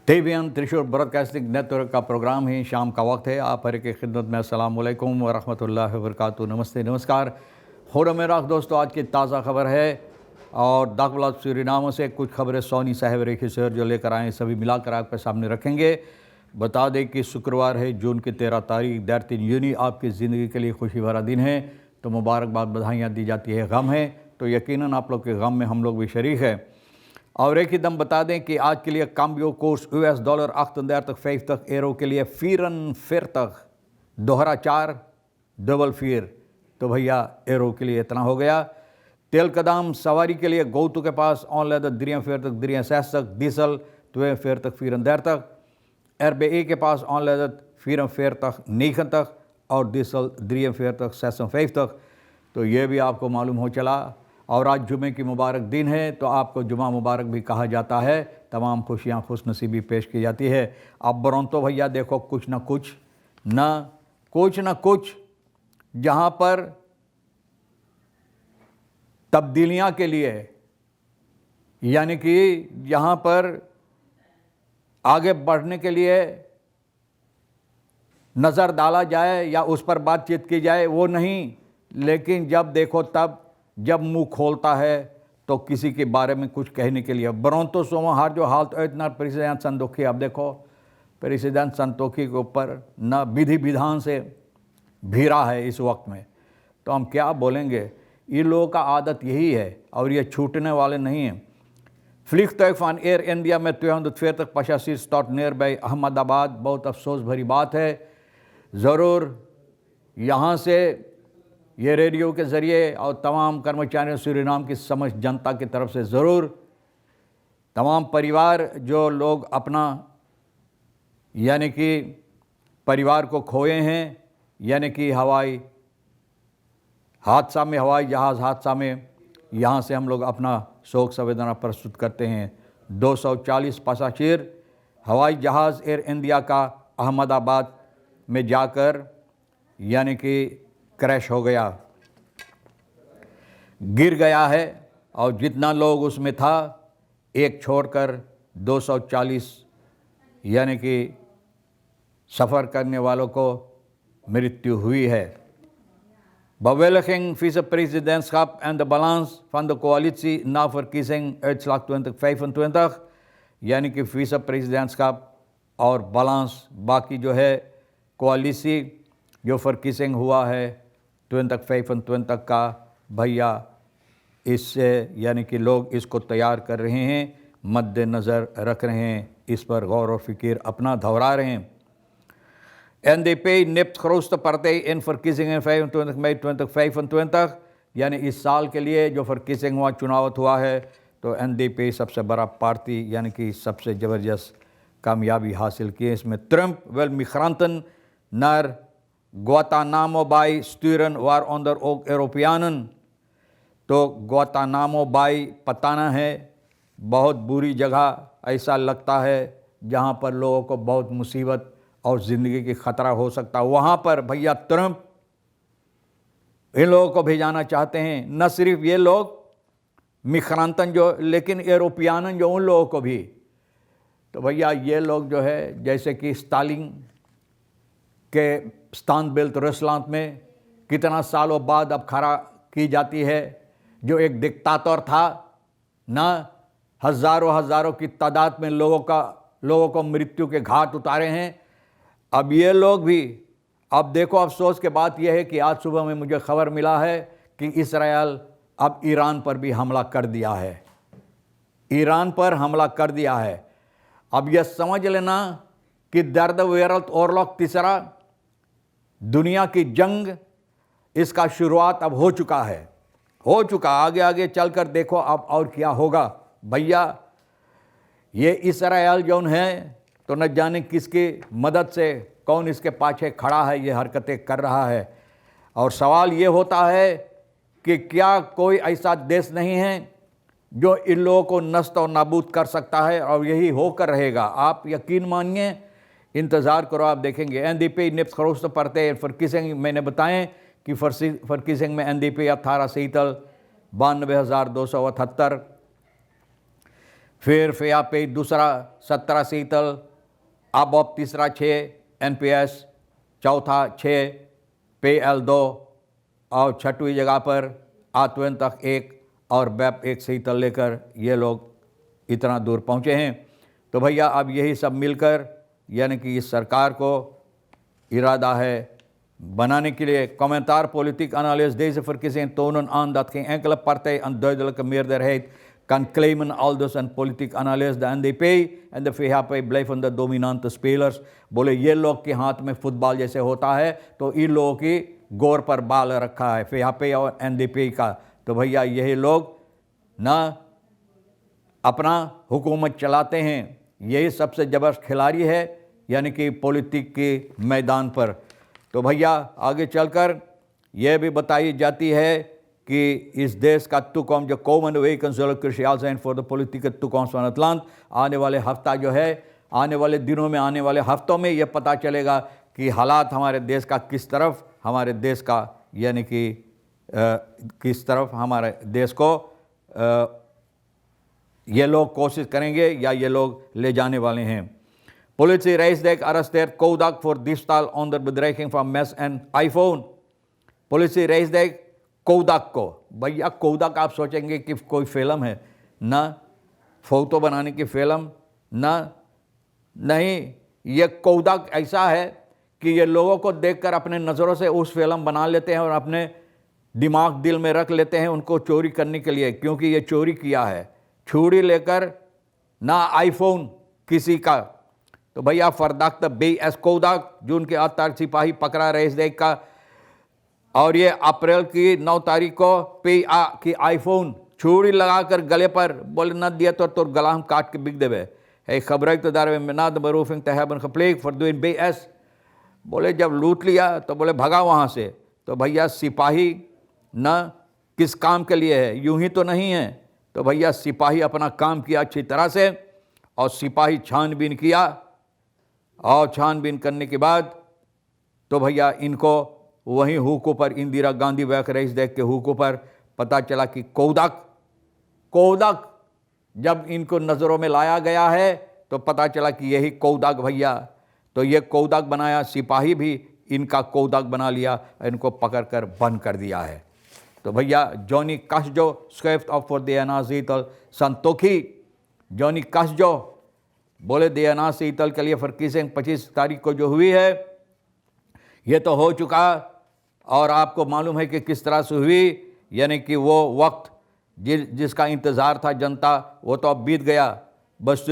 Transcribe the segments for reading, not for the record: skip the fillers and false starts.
TVN त्रिशूल broadcasting network का programme ही शाम का वक्त है। आप हर की खिदमत में अस्सलाम वालेकुम व रहमतुल्लाहि व बरकातुहू। नमस्ते, नमस्कार। हो मेरा दोस्तों, आज की ताज़ा खबर है और दाखला सूरीनाम से कुछ खबरें सोनी साहब रेखी सर जो लेकर आए सभी मिलाकर आपके सामने रखेंगे। बता दें कि शुक्रवार है, जून की 13 तारीख। दरतिन यूनी आपकी ज़िंदगी के लिए खुशी भरा दिन है, तो मुबारकबाद, बधाइयाँ दी जाती है। गम है तो यकीनन आप लोग के गम में हम लोग भी शरीक हैं। और एक ही दम बता दें कि आज के लिए काम्बियो कोर्स US डॉलर 38,50 एरो के लिए 44 दोहरा 4 डबल फीर। तो भैया एरो के लिए इतना हो गया। तेल कदाम सवारी के लिए गौतु के पास ऑनलाइन 43 डीजल 42 RBE के पास ऑनलाइन 44 और डीजल 43 तो ये भी आपको मालूम हो चला। और आज जुमे की मुबारक दिन है, तो आपको जुमा मुबारक भी कहा जाता है। तमाम खुशियाँ खुशनसीबी पेश की जाती है। अब बरंतो भैया देखो कुछ ना कुछ जहाँ पर तब्दीलियाँ के लिए, यानी कि यहाँ पर आगे बढ़ने के लिए नज़र डाला जाए या उस पर बातचीत की जाए, वो नहीं। लेकिन जब देखो तब जब मुंह खोलता है तो किसी के बारे में कुछ कहने के लिए बरंतो सोमा हार जो हाल तो इतना प्रेसिडेंट संतोखी। अब देखो प्रेसिडेंट संतोखी के ऊपर न विधि विधान से भीरा है इस वक्त में, तो हम क्या बोलेंगे। ये लोगों का आदत यही है और ये छूटने वाले नहीं हैं। फ्लिकतैफ ऑन एयर इंडिया में 240 स्टॉट नियर बाई अहमदाबाद। बहुत अफसोस भरी बात है। ज़रूर यहाँ से ये रेडियो के ज़रिए और तमाम कर्मचारियों सूरीनाम की समझ जनता की तरफ से ज़रूर तमाम परिवार जो लोग अपना यानी कि परिवार को खोए हैं, यानी कि हवाई जहाज़ हादसा में, यहाँ से हम लोग अपना शोक संवेदना प्रस्तुत करते हैं। 240 पासाचीर हवाई जहाज़ एयर इंडिया का अहमदाबाद में जाकर यानी कि क्रैश हो गया, गिर गया है। और जितना लोग उसमें था, एक छोड़कर 240 यानी कि सफ़र करने वालों को मृत्यु हुई है। Bewilliging vice-presidentschap en de balans van de coalitie na verkiezing uitslag 2025, यानी कि विce presidentschap और बालांस बाकी जो है कोalitie जो वर्किसिंग हुआ है 2025 का, भैया इससे यानी कि लोग इसको तैयार कर रहे हैं, मद्देनज़र रख रहे हैं, इस पर गौर और फिक्र अपना दोहरा रहे हैं। NDP निप्त grootste partij in verkiezingen 25 मई 2025, यानी इस साल के लिए जो वर्किसिंग हुआ, चुनाव हुआ है, तो NDP सबसे बड़ा पार्टी यानी कि सबसे ज़बरदस्त कामयाबी हासिल की है। इसमें Trump wil migranten naar Guantanamo Bay sturen, waaronder ook Europeanen। तो ग्वाटानामो बाई पता ना है, बहुत बुरी जगह ऐसा लगता है जहाँ पर लोगों को बहुत मुसीबत और ज़िंदगी की ख़तरा हो सकता है। वहाँ पर भैया ट्रम्प इन लोगों को भेजाना चाहते हैं। न सिर्फ ये लोग मिग्रांटन जो, लेकिन यूरोपियन जो, उन लोगों को भी। तो भैया ये लोग जो है, जैसे कि स्टालिन के स्तानबेल्ट रूसलैंड में कितना सालों बाद अब खड़ा की जाती है, जो एक डिक्टाटर था ना, हज़ारों की तादाद में लोगों को मृत्यु के घाट उतारे हैं। अब ये लोग भी, अब देखो अफसोस के बात यह है कि आज सुबह में मुझे खबर मिला है कि इसराइल अब ईरान पर भी हमला कर दिया है, ईरान पर हमला कर दिया है। अब यह समझ लेना कि दर्द वेरत और लोग तीसरा दुनिया की जंग, इसका शुरुआत अब हो चुका है, आगे आगे चलकर देखो अब और क्या होगा। भैया ये इसराइल जौन है, तो न जाने किसकी मदद से कौन इसके पाछे खड़ा है, ये हरकतें कर रहा है। और सवाल ये होता है कि क्या कोई ऐसा देश नहीं है जो इन लोगों को नष्ट और नाबूद कर सकता है, और यही होकर रहेगा। आप यकीन मानिए, इंतज़ार करो, आप देखेंगे। NDP निप्त grootste partij in verkiezing, मैंने बताएं कि वर्किसिंग में NDP 18 सीटल 92,278, फिर फेया पे दूसरा 17 शीतल, अब तीसरा 6 NPS, चौथा 6 PL2 और छठवीं जगह पर आत्मवंतक 1 और BEP 1 शीतल लेकर ये लोग इतना दूर पहुँचे हैं। तो भैया अब यही सब मिलकर यानी कि इस सरकार को इरादा है बनाने के लिए komentar politiek analis deze verkiezingen tonen aan dat geen enkele partij een duidelijke meerderheid kan claimen, aldus een politiek analis de NDP en de VHP blijven de dominante spelers। बोले ये लोग के हाथ में फुटबॉल जैसे होता है तो इन लोगों की गोर पर बाल रखा है VHP और NDP का। तो भैया यही लोग ना अपना हुकूमत चलाते हैं, यही सबसे ज़बरदस्त खिलाड़ी है यानी कि पॉलिटिक के मैदान पर। तो भैया आगे चलकर यह भी बताई जाती है कि इस देश का toekomst जो komende weken zullen cruciaal zijn voor de politieke toekomst van het land। आने वाले हफ्ता जो है, आने वाले दिनों में, आने वाले हफ्तों में यह पता चलेगा कि हालात हमारे देश का किस तरफ, हमारे देश का यानी कि किस तरफ हमारे देश को ये लोग कोशिश करेंगे या ये लोग ले जाने वाले हैं। Politie Rijsdijk arresteert Kodak voor diefstal onder bedreiging van mes en iPhone। Police Rijsdijk कोदाक को, भैया कोदाक आप सोचेंगे कि कोई फिल्म है ना, फोटो बनाने की फिल्म ना, नहीं, ये कोदाक ऐसा है कि ये लोगों को देखकर अपने नज़रों से उस फिल्म बना लेते हैं और अपने दिमाग दिल में रख लेते हैं उनको चोरी करने के लिए, क्योंकि ये चोरी किया है छुरी लेकर ना आईफोन किसी का। तो भैया फरदाख्त BS कोदाक जो उनके अतार सिपाही पकड़ा Rijsdijk का, और ये अप्रैल की 9 तारीख को PA की आईफोन छुरी लगाकर गले पर, बोले न दिया तो गला हम काट के बिक देवे है खबर तो दार में ना बरूफिंग तहबन खप्लेक फरदुइन BS। बोले जब लूट लिया तो बोले भगा वहाँ से। तो भैया सिपाही न किस काम के लिए है, यूं ही तो नहीं है। तो भैया सिपाही अपना काम किया अच्छी तरह से और सिपाही छानबीन किया और छानबीन करने के बाद तो भैया इनको वहीं हुकू पर इंदिरा गांधी वैक Rijsdijk के हुकू पर पता चला कि कोदाक जब इनको नज़रों में लाया गया है तो पता चला कि यही कोदाक भैया। तो ये कोदाक बनाया, सिपाही भी इनका कोदाक बना लिया, इनको पकड़कर बंद कर दिया है। तो भैया जॉनी कास्जो script of for DNA Sheetal Santokhi, Johnny कास्जो बोले DNA शीतल के लिए फर्किसिंग 25 तारीख को जो हुई है ये तो हो चुका और आपको मालूम है कि किस तरह से हुई, यानी कि वो वक्त जिसका इंतज़ार था जनता वो तो अब बीत गया। बस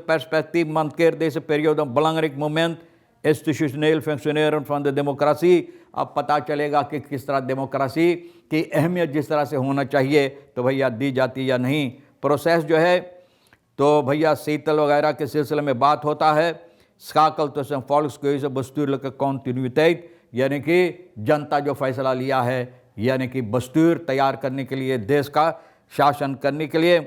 perspectief mankeert deze periode een belangrijk moment institutioneel functioneren van de democratie। अब पता चलेगा कि किस तरह डेमोक्रेसी की अहमियत जिस तरह से होना चाहिए तो भैया दी जाती या नहीं। प्रोसेस जो है तो भैया शीतल वगैरह के सिलसिले में बात होता है schakel tussen volkskeuze bestuurlijke continuïteit, यानी कि जनता जो फैसला लिया है यानी कि बस्तूर तैयार करने के लिए, देश का शासन करने के लिए।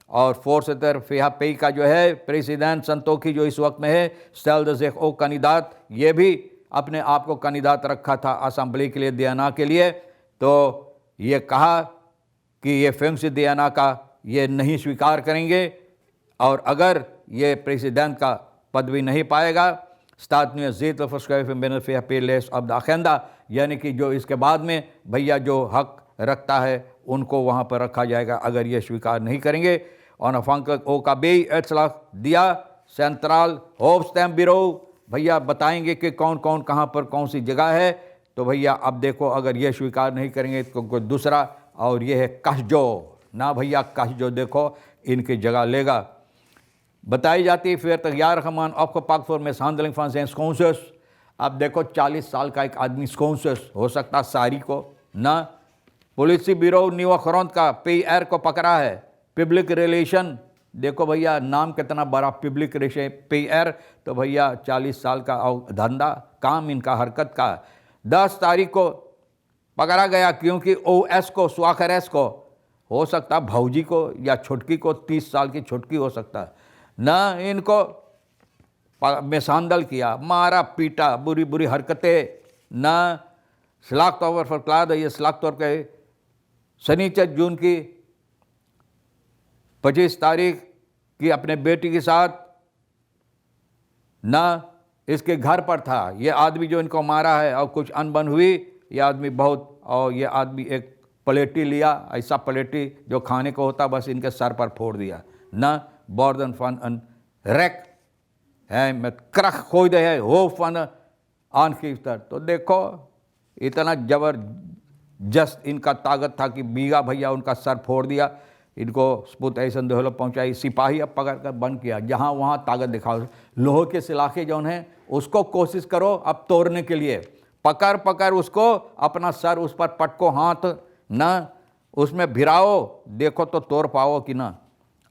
और voorzitter VHP का जो है प्रेसिडेंट संतोखी जो इस वक्त में है stelde zich ook kandidaat, ये भी अपने आप को kandidaat रखा था असेंबली के लिए DNA के लिए। तो ये कहा कि ये functie DNA का ये नहीं स्वीकार करेंगे और अगर ये प्रेसिडेंट का पदवी नहीं पाएगा staat nu een zetel verschuiving binnen VHP-lijst op de agenda, यानी कि जो इसके बाद में भैया जो हक रखता है उनको वहाँ पर रखा जाएगा अगर ये स्वीकार नहीं करेंगे। onafhankelijk OKB uitslag दिया, सेंट्रल होपस्टैम्प ब्यूरो भैया बताएंगे कि कौन कौन कहाँ पर कौन सी जगह है। तो भैया अब देखो अगर ये स्वीकार नहीं करेंगे तो कोई दूसरा, और ये है कास्जो ना भैया, कास्जो देखो इनकी जगह लेगा। बताई जाती है फिर तैयार रहमान आपको पाकफोर में सांदलिंग फांस हैं स्कॉन्सस। अब देखो 40 साल का एक आदमी स्कॉन्सस हो सकता सारी को ना। पुलिस ब्यूरो न्यू खरौंद का PR को पकड़ा है, पब्लिक रिलेशन देखो भैया नाम कितना बड़ा, पब्लिक रिलेशन PR। तो भैया 40 साल का धंधा काम इनका हरकत का। 10 तारीख को पकड़ा गया क्योंकि OS को स्वाखर S को हो सकता भौजी को या छुटकी को 30 साल की छुटकी हो सकता ना, इनको मिसांदल किया, मारा पीटा, बुरी बुरी हरकतें ना। स्लाक तौर पर फरक्लाद ये स्लाक तौर के शनिचर जून की 25 तारीख कि अपने बेटी के साथ ना इसके घर पर था। ये आदमी जो इनको मारा है और कुछ अनबन हुई, ये आदमी बहुत, और ये आदमी एक प्लेटी लिया, ऐसा प्लेटी जो खाने को होता, बस इनके सर पर फोड़ दिया ना। बॉर्डन फन अन रैक है मैं क्रख खोई दे है हो फन आन खींचतर। तो देखो इतना जबरदस्त इनका ताकत था कि बीगा भैया उनका सर फोड़ दिया, इनको स्पुत ऐसा दहलत पहुँचाई। सिपाही अब पकड़ कर बंद किया, जहाँ वहाँ ताकत दिखाओ। लोहे के सिलाखे जो हैं उसको कोशिश करो अब तोड़ने के लिए, पकड़ पकड़ उसको, अपना सर उस पर पटको, हाथ ना उसमें भिराओ, देखो तो तोड़ पाओ कि ना।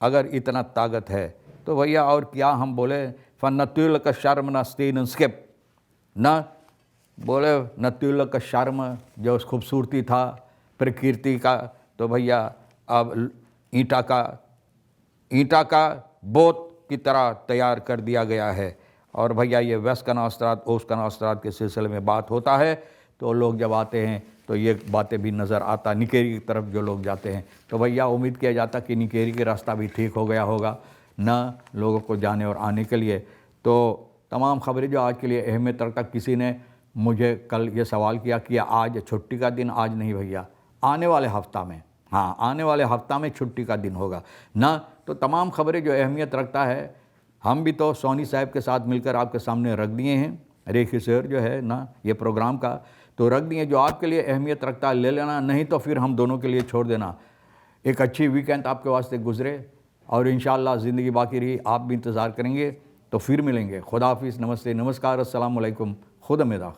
अगर इतना ताकत है तो भैया और क्या हम बोले। फन्नतुल का शर्म नस्तीन स्किप ना बोले, नतुल का शर्म जो खूबसूरती था प्रकृति का, तो भैया अब ईंटा का बोत की तरह तैयार कर दिया गया है। और भैया ये वेस्ट कनास्त्रात ओस्ट कनास्त्रात के सिलसिले में बात होता है तो लोग जब आते हैं तो ये बातें भी नज़र आता, निकेरी की तरफ जो लोग जाते हैं। तो भैया उम्मीद किया जाता कि निकेरी का रास्ता भी ठीक हो गया होगा ना लोगों को जाने और आने के लिए। तो तमाम खबरें जो आज के लिए अहमियत रखता। किसी ने मुझे कल ये सवाल किया कि आज छुट्टी का दिन, आज नहीं भैया, आने वाले हफ्ता में, हाँ आने वाले हफ्ता में छुट्टी का दिन होगा ना। तो तमाम खबरें जो अहमियत रखता है, हम भी तो सोनी साहब के साथ मिलकर आपके सामने रख दिए हैं। रेखी शेर जो है ना ये प्रोग्राम का तो रख दिए, जो आपके लिए अहमियत रखता है ले लेना, नहीं तो फिर हम दोनों के लिए छोड़ देना। एक अच्छी वीकेंड आपके वास्ते गुजरे और इंशाअल्लाह ज़िंदगी बाकी रही, आप भी इंतज़ार करेंगे तो फिर मिलेंगे। खुदा हाफिज़, नमस्ते, नमस्कार, अस्सलाम वालेकुम, खुदा मेदा।